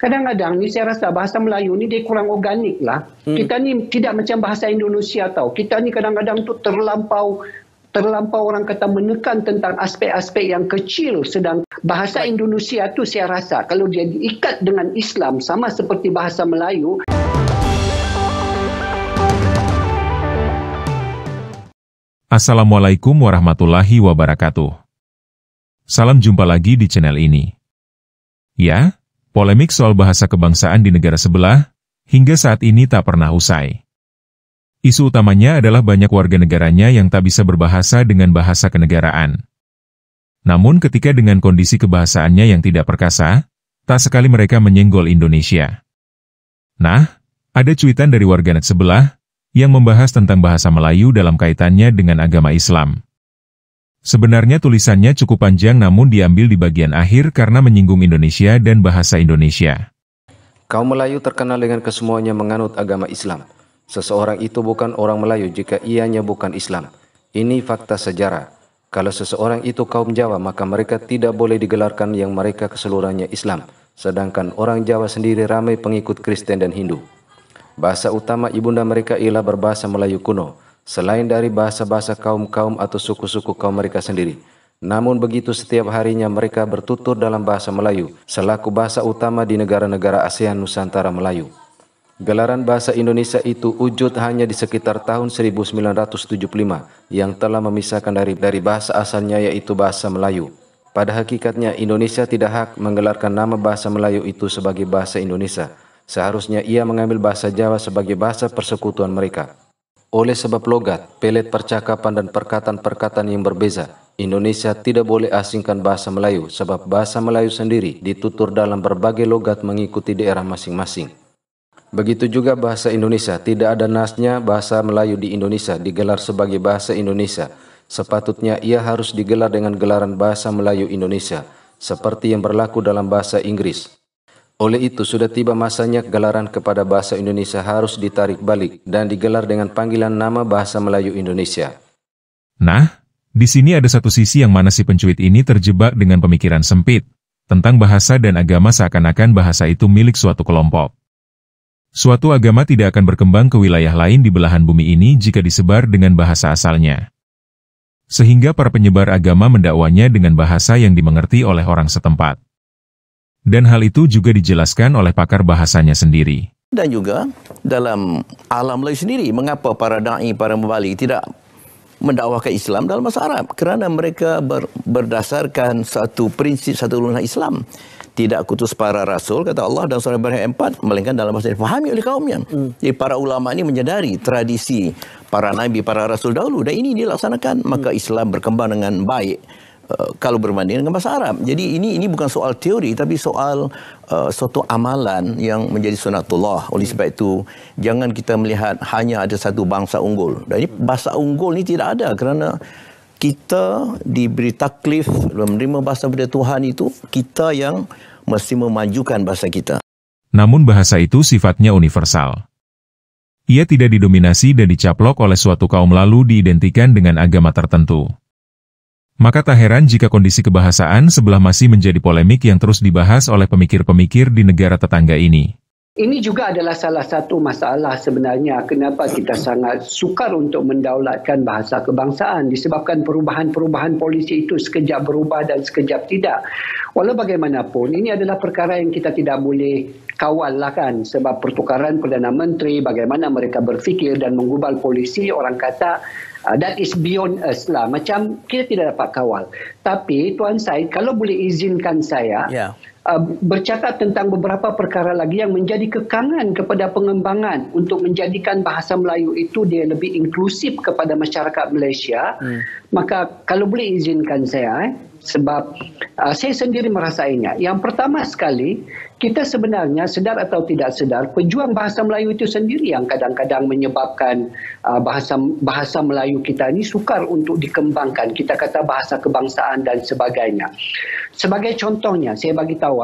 Kadang-kadang ni saya rasa bahasa Melayu ni dia kurang organik lah. Kita ni tidak macam bahasa Indonesia tau. Kita ni kadang-kadang tu terlampau orang kata menekan tentang aspek-aspek yang kecil, sedang bahasa Indonesia tu saya rasa kalau dia diikat dengan Islam sama seperti bahasa Melayu. Assalamualaikum warahmatullahi wabarakatuh. Salam jumpa lagi di channel ini. Ya, polemik soal bahasa kebangsaan di negara sebelah hingga saat ini tak pernah usai. Isu utamanya adalah banyak warga negaranya yang tak bisa berbahasa dengan bahasa kenegaraan. Namun ketika dengan kondisi kebahasaannya yang tidak perkasa, tak sekali mereka menyenggol Indonesia. Nah, ada cuitan dari warganet sebelah yang membahas tentang bahasa Melayu dalam kaitannya dengan agama Islam. Sebenarnya tulisannya cukup panjang namun diambil di bagian akhir karena menyinggung Indonesia dan bahasa Indonesia. Kaum Melayu terkenal dengan kesemuanya menganut agama Islam. Seseorang itu bukan orang Melayu jika ianya bukan Islam. Ini fakta sejarah. Kalau seseorang itu kaum Jawa, maka mereka tidak boleh digelarkan yang mereka keseluruhannya Islam. Sedangkan orang Jawa sendiri ramai pengikut Kristen dan Hindu. Bahasa utama ibunda mereka ialah berbahasa Melayu kuno, selain dari bahasa-bahasa kaum-kaum atau suku-suku kaum mereka sendiri. Namun begitu setiap harinya mereka bertutur dalam bahasa Melayu, selaku bahasa utama di negara-negara ASEAN Nusantara Melayu. Gelaran bahasa Indonesia itu wujud hanya di sekitar tahun 1975 yang telah memisahkan dari bahasa asalnya yaitu bahasa Melayu. Pada hakikatnya Indonesia tidak hak menggelarkan nama bahasa Melayu itu sebagai bahasa Indonesia. Seharusnya ia mengambil bahasa Jawa sebagai bahasa persekutuan mereka. Oleh sebab logat, pelet percakapan dan perkataan-perkataan yang berbeza, Indonesia tidak boleh asingkan bahasa Melayu sebab bahasa Melayu sendiri ditutur dalam berbagai logat mengikuti daerah masing-masing. Begitu juga bahasa Indonesia, tidak ada nasnya bahasa Melayu di Indonesia digelar sebagai bahasa Indonesia. Sepatutnya ia harus digelar dengan gelaran bahasa Melayu Indonesia, seperti yang berlaku dalam bahasa Inggris. Oleh itu sudah tiba masanya gelaran kepada bahasa Indonesia harus ditarik balik dan digelar dengan panggilan nama bahasa Melayu Indonesia. Nah, di sini ada satu sisi yang mana si pencuit ini terjebak dengan pemikiran sempit tentang bahasa dan agama seakan-akan bahasa itu milik suatu kelompok. Suatu agama tidak akan berkembang ke wilayah lain di belahan bumi ini jika disebar dengan bahasa asalnya. Sehingga para penyebar agama mendakwanya dengan bahasa yang dimengerti oleh orang setempat. Dan hal itu juga dijelaskan oleh pakar bahasanya sendiri. Dan juga dalam alam Melayu sendiri, mengapa para da'i, para mubalik tidak mendakwahkan Islam dalam bahasa Arab? Kerana mereka berdasarkan satu prinsip, satu lunas Islam. Tidak kutus para rasul, kata Allah dalam surah Ibrahim 4, melainkan dalam bahasa yang difahami oleh kaumnya. Jadi para ulama ini menyadari tradisi para nabi, para rasul dahulu, dan ini dilaksanakan, maka Islam berkembang dengan baik kalau berbanding dengan bahasa Arab. Jadi ini bukan soal teori, tapi soal suatu amalan yang menjadi sunatullah. Oleh sebab itu, jangan kita melihat hanya ada satu bangsa unggul. Dan ini bahasa unggul ini tidak ada, kerana kita diberi taklif menerima bahasa daripada Tuhan itu, kita yang mesti memajukan bahasa kita. Namun bahasa itu sifatnya universal. Ia tidak didominasi dan dicaplok oleh suatu kaum lalu diidentikan dengan agama tertentu. Maka tak heran jika kondisi kebahasaan sebelah masih menjadi polemik yang terus dibahas oleh pemikir-pemikir di negara tetangga ini. Ini juga adalah salah satu masalah sebenarnya kenapa kita sangat sukar untuk mendaulatkan bahasa kebangsaan, disebabkan perubahan-perubahan polisi itu sekejap berubah dan sekejap tidak. Walau bagaimanapun, ini adalah perkara yang kita tidak boleh kawal lah kan, sebab pertukaran Perdana Menteri, bagaimana mereka berfikir dan menggubal polisi, orang kata that is beyond us lah. Macam kita tidak dapat kawal. Tapi Tuan Syed, kalau boleh izinkan saya bercakap tentang beberapa perkara lagi yang menjadi kekangan kepada pengembangan untuk menjadikan bahasa Melayu itu dia lebih inklusif kepada masyarakat Malaysia. Maka kalau boleh izinkan saya, sebab saya sendiri merasainya. Yang pertama sekali, kita sebenarnya sedar atau tidak sedar, pejuang bahasa Melayu itu sendiri yang kadang-kadang menyebabkan bahasa Melayu kita ini sukar untuk dikembangkan. Kita kata bahasa kebangsaan dan sebagainya. Sebagai contohnya, saya bagi tahu,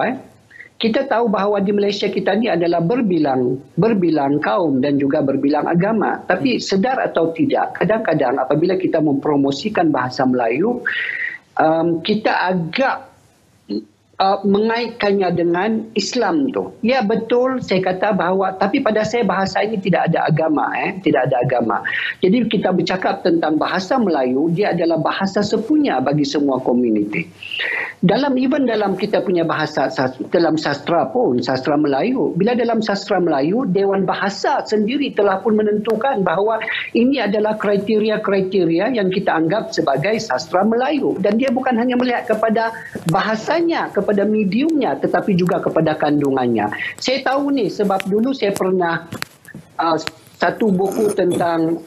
kita tahu bahawa di Malaysia kita ni adalah berbilang kaum dan juga berbilang agama. Tapi sedar atau tidak, kadang-kadang apabila kita mempromosikan bahasa Melayu, kita agak mengaitkannya dengan Islam tu. Ya betul, saya kata bahawa, tapi pada saya bahasa ini tidak ada agama, tidak ada agama. Jadi kita bercakap tentang bahasa Melayu, dia adalah bahasa sepunya bagi semua komuniti. Dalam kita punya bahasa, dalam sastra pun, sastra Melayu, bila dalam sastra Melayu, Dewan Bahasa sendiri telah pun menentukan bahawa ini adalah kriteria-kriteria yang kita anggap sebagai sastra Melayu. Dan dia bukan hanya melihat kepada bahasanya, kepada mediumnya, tetapi juga kepada kandungannya. Saya tahu ni sebab dulu saya pernah satu buku tentang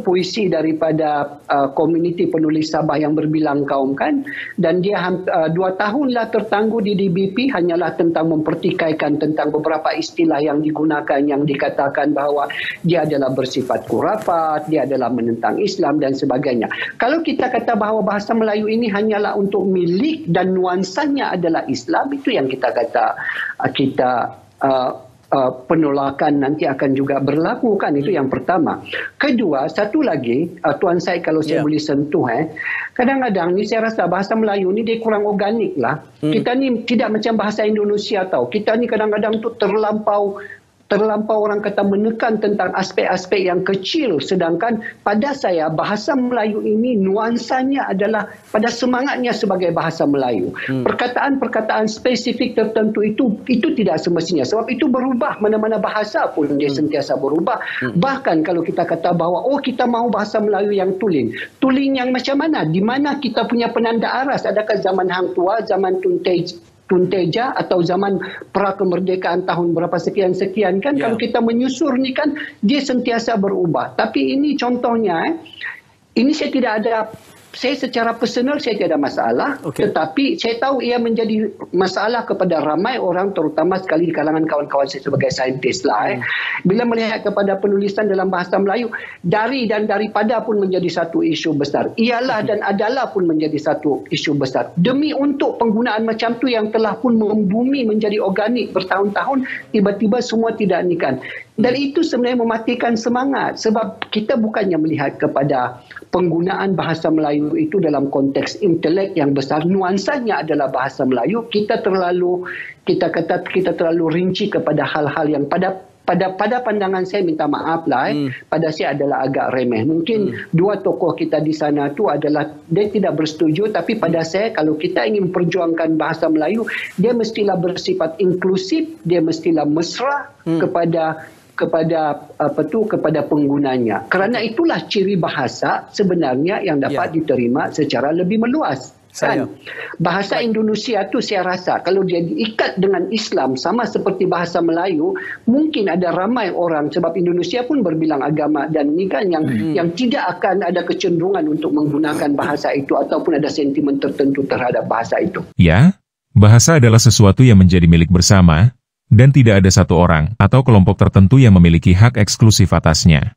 puisi daripada komuniti penulis Sabah yang berbilang kaum kan, dan dia 2 tahunlah tertangguh di DBP hanyalah tentang mempertikaikan tentang beberapa istilah yang digunakan yang dikatakan bahawa dia adalah bersifat kurafat, dia adalah menentang Islam dan sebagainya. Kalau kita kata bahawa bahasa Melayu ini hanyalah untuk milik dan nuansanya adalah Islam, itu yang kita kata penolakan nanti akan juga berlaku kan. Itu yang pertama. Kedua, satu lagi, Tuan Syed kalau saya boleh sentuh, kadang-kadang ni saya rasa bahasa Melayu ni dia kurang organik lah. Kita ni tidak macam bahasa Indonesia tau. Kita ni kadang-kadang tu terlampau orang kata menekan tentang aspek-aspek yang kecil, sedangkan pada saya bahasa Melayu ini nuansanya adalah pada semangatnya sebagai bahasa Melayu. Perkataan-perkataan spesifik tertentu itu tidak semestinya, sebab itu berubah, mana-mana bahasa pun dia sentiasa berubah. Bahkan kalau kita kata bahawa kita mahu bahasa Melayu yang tulen yang macam mana, di mana kita punya penanda aras, adakah zaman Hang Tua, zaman Tunteja atau zaman pra kemerdekaan tahun berapa sekian-sekian kan. Kalau kita menyusur ni kan dia sentiasa berubah. Tapi ini contohnya, ini saya tidak ada, saya secara personal saya tidak ada masalah, tetapi saya tahu ia menjadi masalah kepada ramai orang, terutama sekali di kalangan kawan-kawan saya sebagai saintis lah. Bila melihat kepada penulisan dalam bahasa Melayu, dari dan daripada pun menjadi satu isu besar. Ialah dan adalah pun menjadi satu isu besar. Demi untuk penggunaan macam tu yang telah pun membumi menjadi organik bertahun-tahun, tiba-tiba semua tidak ni kan. Dan itu sebenarnya mematikan semangat, sebab kita bukannya melihat kepada penggunaan bahasa Melayu itu dalam konteks intelek yang besar. Nuansanya adalah bahasa Melayu. Kita terlalu rinci kepada hal-hal yang pada pandangan saya, minta maaf lah, pada saya adalah agak remeh. Mungkin dua tokoh kita di sana tu adalah dia tidak bersetuju, tapi pada saya kalau kita ingin memperjuangkan bahasa Melayu, dia mestilah bersifat inklusif, dia mestilah mesra kepada penggunanya. Kerana itulah ciri bahasa sebenarnya yang dapat diterima secara lebih meluas. Kan? Bahasa Indonesia tu saya rasa kalau dia diikat dengan Islam sama seperti bahasa Melayu, mungkin ada ramai orang, sebab Indonesia pun berbilang agama dan ni kan yang tidak akan ada kecenderungan untuk menggunakan bahasa itu ataupun ada sentimen tertentu terhadap bahasa itu. Ya, bahasa adalah sesuatu yang menjadi milik bersama, dan tidak ada satu orang atau kelompok tertentu yang memiliki hak eksklusif atasnya.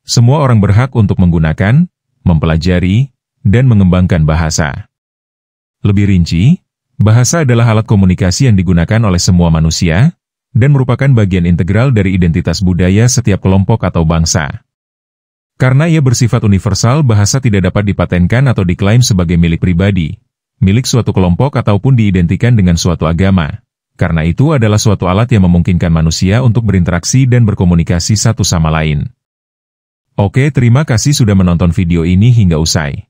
Semua orang berhak untuk menggunakan, mempelajari, dan mengembangkan bahasa. Lebih rinci, bahasa adalah alat komunikasi yang digunakan oleh semua manusia, dan merupakan bagian integral dari identitas budaya setiap kelompok atau bangsa. Karena ia bersifat universal, bahasa tidak dapat dipatenkan atau diklaim sebagai milik pribadi, milik suatu kelompok ataupun diidentikan dengan suatu agama. Karena itu adalah suatu alat yang memungkinkan manusia untuk berinteraksi dan berkomunikasi satu sama lain. Oke, terima kasih sudah menonton video ini hingga usai.